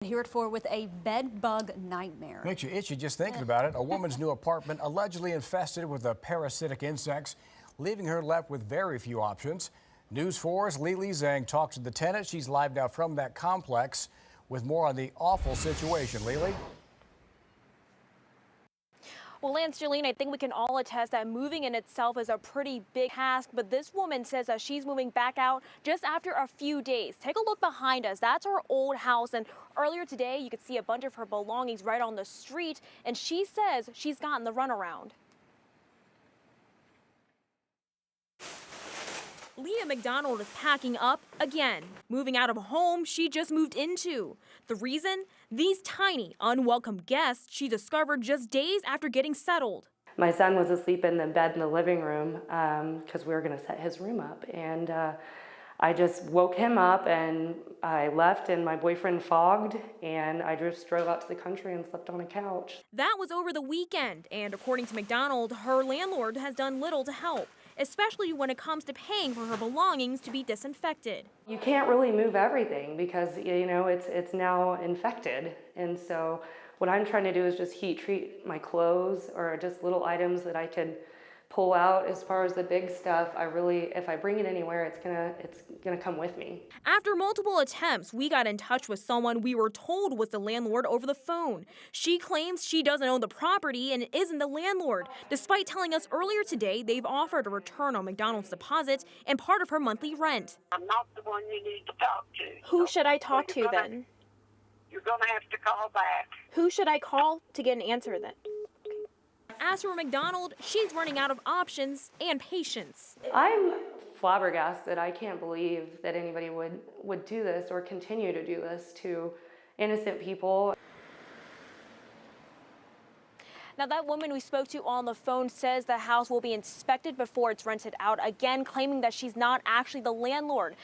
Here at 4 with a bed bug nightmare. Makes you itchy just thinking about it. A woman's new apartment allegedly infested with the parasitic insects, leaving her left with very few options. News 4's Lili Zhang talked to the tenant. She's live now from that complex with more on the awful situation. Lili? Well, Lance, Jolene, I think we can all attest that moving in itself is a pretty big task, but this woman says that she's moving back out just after a few days. Take a look behind us. That's her old house, and earlier today you could see a bunch of her belongings right on the street, and she says she's gotten the runaround. Leah McDonald is packing up again, moving out of a home she just moved into. The reason? These tiny, unwelcome guests she discovered just days after getting settled. My son was asleep in the bed in the living room because we were going to set his room up. And I just woke him up and I left and my boyfriend fogged and I just drove out to the country and slept on a couch. That was over the weekend, and according to McDonald, her landlord has done little to help, especially when it comes to paying for her belongings to be disinfected. You can't really move everything because, you know, it's now infected. And so what I'm trying to do is just heat treat my clothes or just little items that I can pull out. As far as the big stuff, if I bring it anywhere, it's gonna come with me. After multiple attempts, we got in touch with someone we were told was the landlord over the phone. She claims she doesn't own the property and isn't the landlord, despite telling us earlier today they've offered a return on McDonald's deposit and part of her monthly rent. I'm not the one you need to talk to. Who should I talk to You're then? You're gonna have to call back. Who should I call to get an answer then? As for McDonald, she's running out of options and patience. I'm flabbergasted. I can't believe that anybody would do this or continue to do this to innocent people. Now, that woman we spoke to on the phone says the house will be inspected before it's rented out, again claiming that she's not actually the landlord.